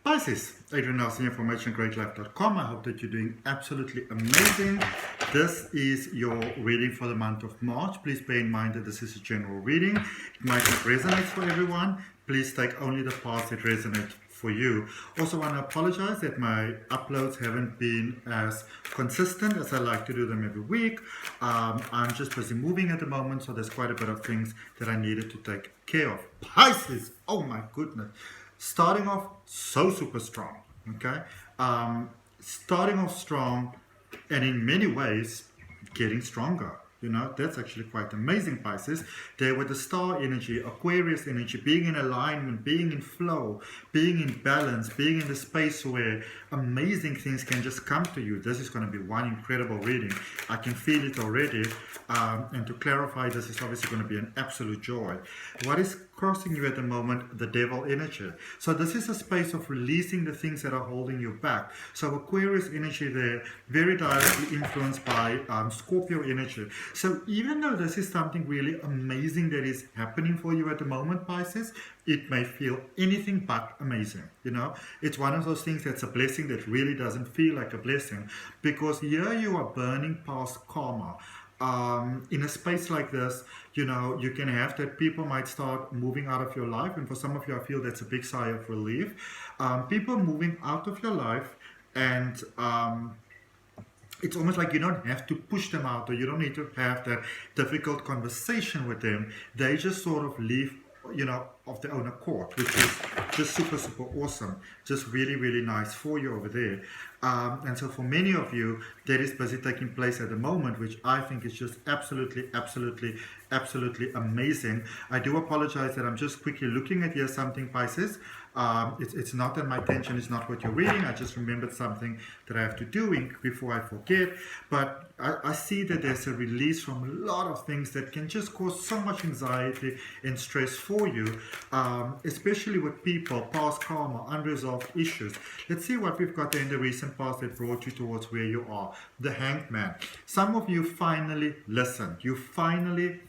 Pisces, Adrian Nelson here from ahngreatlife.com. I hope that you're doing absolutely amazing. This is your reading for the month of March. Please bear in mind that this is a general reading. It might not resonate for everyone. Please take only the parts that resonate for you. Also want to apologize that my uploads haven't been as consistent as I like to do them every week. I'm just busy moving at the moment, so there's quite a bit of things that I needed to take care of. Pisces, oh my goodness. Starting off so super strong, okay? Starting off strong and in many ways getting stronger. You know, that's actually quite amazing, Pisces. There with the star energy, Aquarius energy, being in alignment, being in flow, being in balance, being in the space where amazing things can just come to you. This is going to be one incredible reading. I can feel it already. And to clarify, this is obviously going to be an absolute joy. What is crossing you at the moment? The devil energy. So this is a space of releasing the things that are holding you back. So Aquarius energy there, very directly influenced by Scorpio energy. So even though this is something really amazing that is happening for you at the moment, Pisces, it may feel anything but amazing. You know, it's one of those things that's a blessing that really doesn't feel like a blessing, because here you are burning past karma. In a space like this, you know, you can have that people might start moving out of your life, and for some of you, I feel that's a big sigh of relief. People moving out of your life, and it's almost like you don't have to push them out, or you don't need to have that difficult conversation with them. They just sort of leave, you know, of their own accord, which is just super, super awesome. Just really, really nice for you over there. And so for many of you, that is busy taking place at the moment, which I think is just absolutely, absolutely, absolutely amazing. I do apologize that I'm just quickly looking at here something, Pisces. It's not that my attention is not what you're reading. I just remembered something that I have to do before I forget. But I see that there's a release from a lot of things that can just cause so much anxiety and stress for you, especially with people, past karma, unresolved issues. Let's see what we've got there in the recent past that brought you towards where you are. The Hanged Man. Some of you finally listened. You finally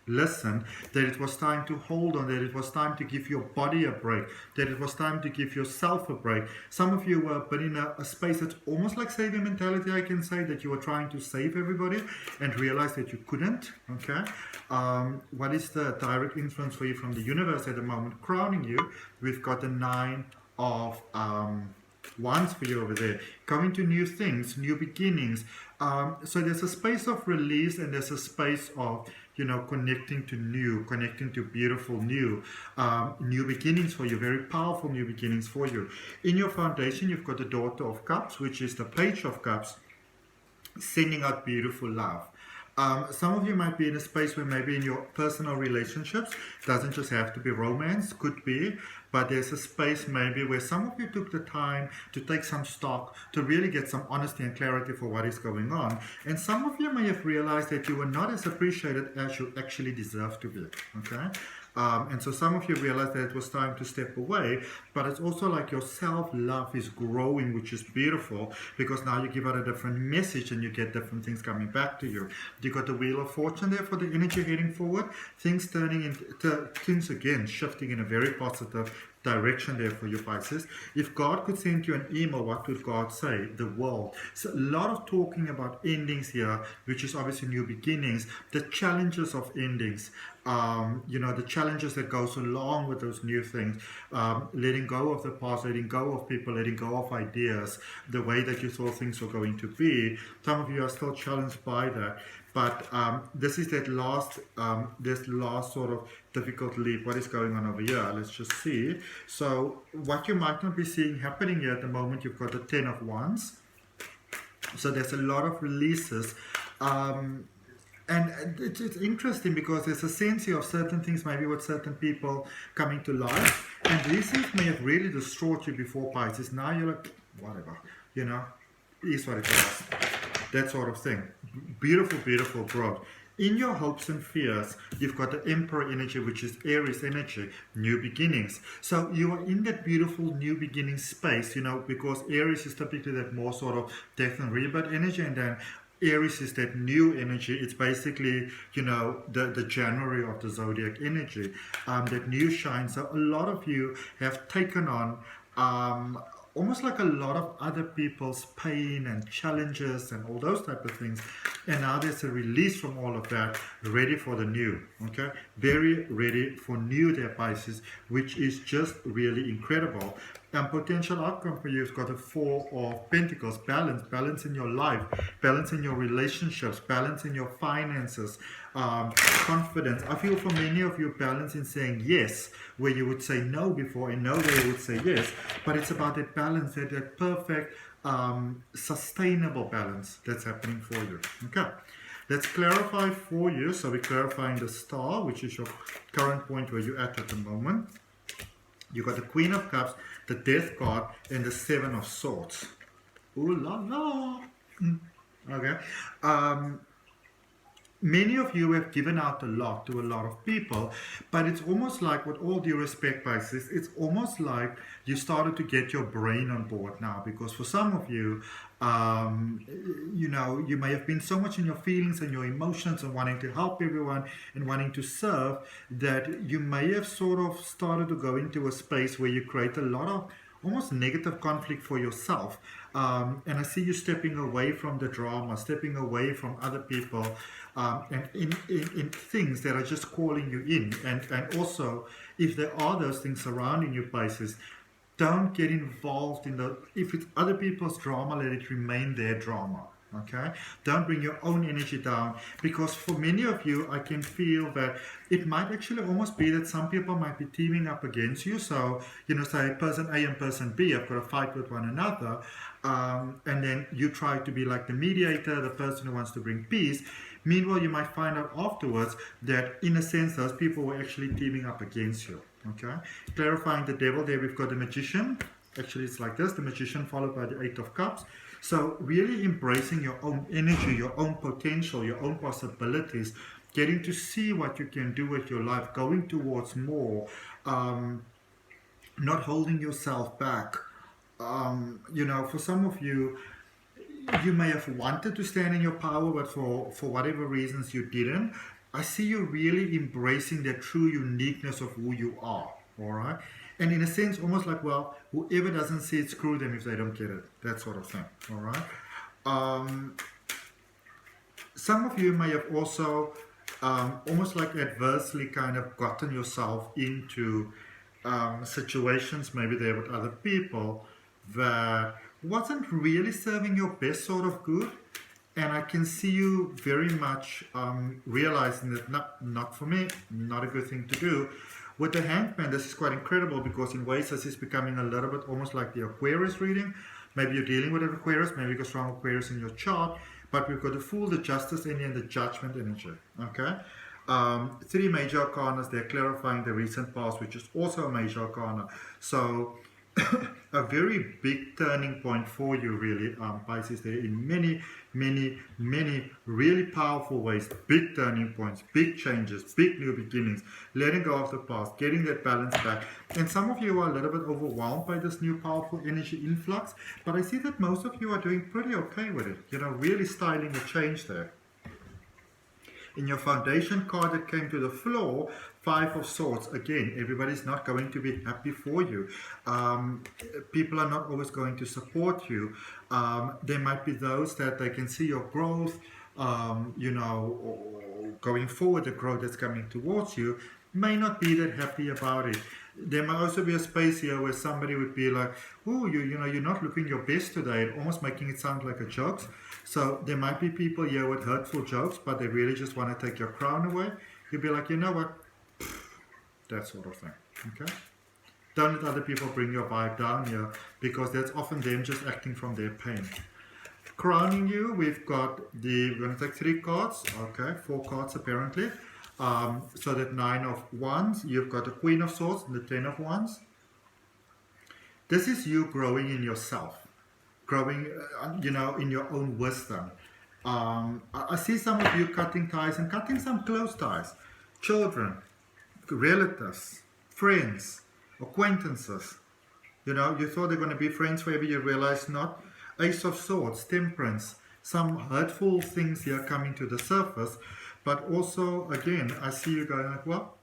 listened that it was time to hold on, that it was time to give your body a break, that it was time to give yourself a break. Some of you were put in a space that's almost like savior mentality, I can say, that you were trying to save everybody and realized that you couldn't, okay? What is the direct influence for you from the universe at the moment crowning you? We've got the Nine of Wands for you over there, coming to new things, new beginnings. So there's a space of release, and there's a space of, you know, connecting to new, connecting to beautiful new beginnings for you, very powerful new beginnings for you. In your foundation, you've got the Daughter of Cups, which is the Page of Cups, sending out beautiful love. Some of you might be in a space where maybe in your personal relationships, doesn't just have to be romance, could be, but there's a space maybe where some of you took the time to take some stock, to really get some honesty and clarity for what is going on. And some of you may have realized that you were not as appreciated as you actually deserve to be, okay? And so some of you realized that it was time to step away, but it's also like your self-love is growing, which is beautiful, because now you give out a different message and you get different things coming back to you. You got the Wheel of Fortune there for the energy heading forward, things turning into things again, shifting in a very positive direction there for you, Pisces. If God could send you an email, what would God say? The world. So a lot of talking about endings here, which is obviously new beginnings, the challenges of endings, you know, the challenges that goes along with those new things, letting go of the past, letting go of people, letting go of ideas, the way that you thought things were going to be. Some of you are still challenged by that. But this is that last sort of difficult leap. What is going on over here? Let's just see. So what you might not be seeing happening here at the moment, you've got the Ten of Wands. So there's a lot of releases. And it's interesting because there's a sense here of certain things, maybe with certain people coming to life. And these things may have really destroyed you before, Pisces. Now you're like, whatever, you know, it is what it is. That sort of thing. Beautiful, beautiful growth. In your hopes and fears, you've got the Emperor energy, which is Aries energy, new beginnings. So you are in that beautiful new beginning space, you know, because Aries is typically that more sort of death and rebirth energy, and then Aries is that new energy. It's basically, you know, the January of the zodiac energy, that new shine. So a lot of you have taken on almost like a lot of other people's pain and challenges and all those type of things, and now there's a release from all of that, ready for the new. Okay, very ready for new there, Pisces, which is just really incredible. And potential outcome for you has got a Four of Pentacles, balance in your life, balance in your relationships, balance in your finances, confidence. I feel for many of you, balance in saying yes where you would say no before, and no where you would say yes. But it's about that balance, that perfect, sustainable balance that's happening for you. Okay, let's clarify for you. So we're clarifying the star, which is your current point where you're at the moment. You got the Queen of Cups, the Death card, and the Seven of Swords. Ooh la la. Okay. Many of you have given out a lot to a lot of people, but it's almost like, with all due respect, Pisces, it's almost like you started to get your brain on board now, because for some of you, you know, you may have been so much in your feelings and your emotions and wanting to help everyone and wanting to serve, that you may have sort of started to go into a space where you create a lot of almost negative conflict for yourself. And I see you stepping away from the drama, stepping away from other people, and in things that are just calling you in. And also, if there are those things surrounding you, Pisces, don't get involved in if it's other people's drama, let it remain their drama. Okay, don't bring your own energy down, because for many of you, I can feel that it might actually almost be that some people might be teaming up against you. So, you know, say person A and person B have got to fight with one another, and then you try to be like the mediator, the person who wants to bring peace. Meanwhile, you might find out afterwards that in a sense those people were actually teaming up against you. Okay, clarifying the Devil, there we've got the Magician. Actually, it's like this: the Magician followed by the Eight of Cups. So really embracing your own energy, your own potential, your own possibilities, getting to see what you can do with your life, going towards more, not holding yourself back. You know, for some of you, you may have wanted to stand in your power, but for whatever reasons you didn't. I see you really embracing the true uniqueness of who you are, all right? And in a sense, almost like, well, whoever doesn't see it, screw them if they don't get it. That sort of thing, all right? Some of you may have also almost like adversely kind of gotten yourself into situations, maybe there with other people, that wasn't really serving your best sort of good. And I can see you very much realizing that not for me, not a good thing to do. With the Hangman, this is quite incredible, because in ways this is becoming a little bit almost like the Aquarius reading. Maybe you're dealing with an Aquarius, maybe you've got strong Aquarius in your chart, but we've got the Fool, the Justice energy, and the Judgment energy. Okay? Three major arcanas, they're clarifying the recent past, which is also a major arcana. So a very big turning point for you, really, Pisces, there in many, many, many really powerful ways. Big turning points, big changes, big new beginnings, letting go of the past, getting that balance back. And some of you are a little bit overwhelmed by this new powerful energy influx, but I see that most of you are doing pretty okay with it, you know, really styling the change there. In your foundation card that came to the floor, Five of Swords. Again, everybody's not going to be happy for you. People are not always going to support you. There might be those that they can see your growth, you know, or going forward, the growth that's coming towards you, may not be that happy about it. There might also be a space here where somebody would be like, oh, you know, you're not looking your best today, almost making it sound like a joke. So there might be people here with hurtful jokes, but they really just want to take your crown away. You'll be like, you know what? That sort of thing. Okay? Don't let other people bring your vibe down here, because that's often them just acting from their pain. Crowning you, we've got we're going to take 3 cards. Okay, 4 cards apparently. So that 9 of Wands, you've got the Queen of Swords and the 10 of Wands. This is you growing in yourself, growing, you know, in your own wisdom. I see some of you cutting ties and cutting some close ties. Children, relatives, friends, acquaintances. You know, you thought they're going to be friends forever, you realize not. Ace of Swords, Temperance, some hurtful things here coming to the surface. But also, again, I see you going like, well,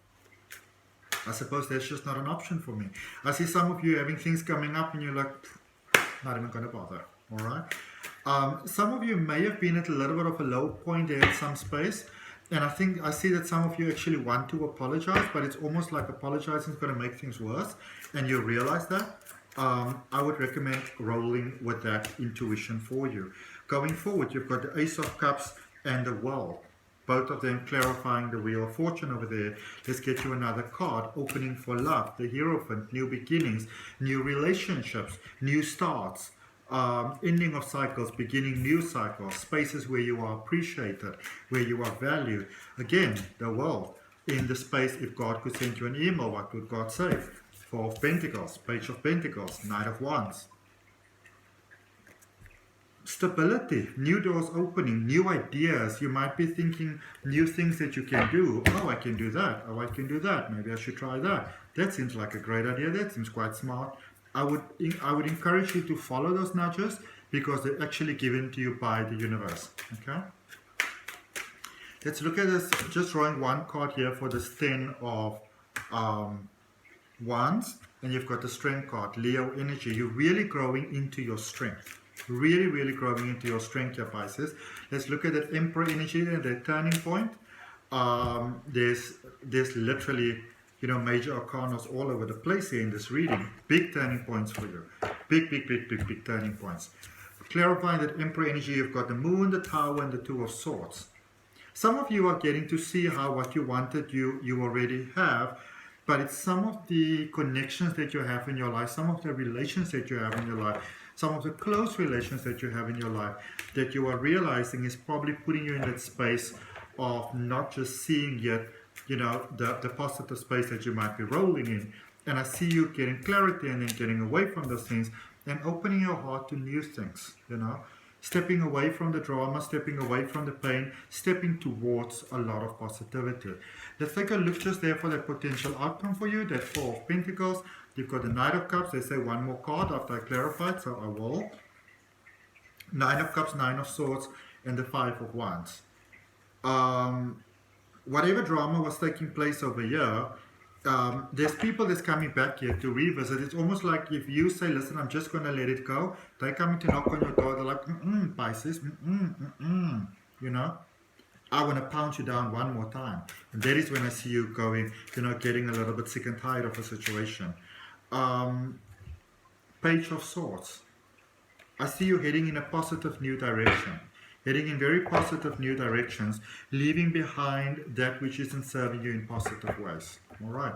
I suppose that's just not an option for me. I see some of you having things coming up and you're like, not even going to bother. All right. Some of you may have been at a little bit of a low point there in some space. And I see that some of you actually want to apologize, but it's almost like apologizing is going to make things worse. And you realize that. I would recommend rolling with that intuition for you. Going forward, you've got the Ace of Cups and the World. Both of them clarifying the Wheel of Fortune over there. Let's get you another card. Opening for love, the Hierophant, new beginnings, new relationships, new starts, ending of cycles, beginning new cycles, spaces where you are appreciated, where you are valued. Again, the World. In the space, if God could send you an email, what would God say? Four of Pentacles, Page of Pentacles, Knight of Wands. Stability, new doors opening, new ideas. You might be thinking new things that you can do. Oh, I can do that. Oh, I can do that. Maybe I should try that. That seems like a great idea. That seems quite smart. I would encourage you to follow those nudges because they're actually given to you by the universe. Okay. Let's look at this. Just drawing one card here for this 10 of Wands, and you've got the Strength card, Leo energy. You're really growing into your strength. Really growing into your strength here, Pisces. Let's look at that Emperor energy and the turning point. There's literally, major arcanas all over the place here in this reading. Big turning points for you. Big turning points. Clarifying that Emperor energy, you've got the Moon, the Tower, and the Two of Swords. Some of you are getting to see how what you wanted you already have, but it's some of the connections that you have in your life, some of the relations that you have in your life, some of the close relations that you have in your life that you are realizing is probably putting you in that space of not just seeing yet, the positive space that you might be rolling in. And I see you getting clarity and then getting away from those things and opening your heart to new things, stepping away from the drama, stepping away from the pain, stepping towards a lot of positivity. Let's take a look just there for that potential outcome for you, that Four of Pentacles. You've got the Knight of Cups. They say one more card after I clarified, so I will. Nine of Cups, Nine of Swords, and the Five of Wands. Whatever drama was taking place over here, there's people that's coming back here to revisit. It's almost like if you say, listen, I'm just going to let it go, they're coming to knock on your door. They're like, Pisces, I want to pound you down one more time. And that is when I see you going, getting a little bit sick and tired of a situation. Page of Swords. I see you heading in a positive new direction. Heading in very positive new directions, leaving behind that which isn't serving you in positive ways. All right,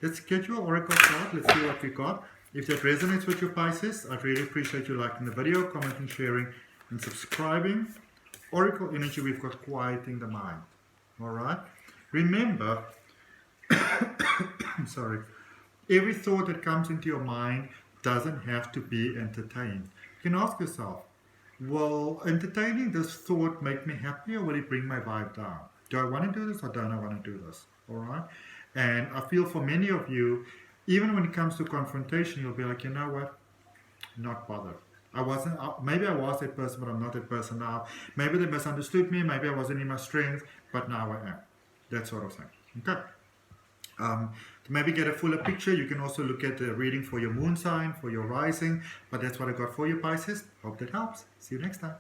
let's get your oracle card. Let's see what we got. If that resonates with your Pisces, I'd really appreciate you liking the video, commenting, sharing, and subscribing. Oracle energy, we've got quieting the mind. All right, remember, I'm sorry, every thought that comes into your mind doesn't have to be entertained. You can ask yourself, will entertaining this thought make me happy, or will it bring my vibe down? Do I want to do this or don't I want to do this? All right. And I feel for many of you, even when it comes to confrontation, you'll be like, you know what? Not bothered. Maybe I was that person, but I'm not that person now. Maybe they misunderstood me. Maybe I wasn't in my strength, but now I am. That sort of thing. Okay. To maybe get a fuller picture, you can also look at the reading for your moon sign, for your rising. But that's what I got for you, Pisces. Hope that helps. See you next time.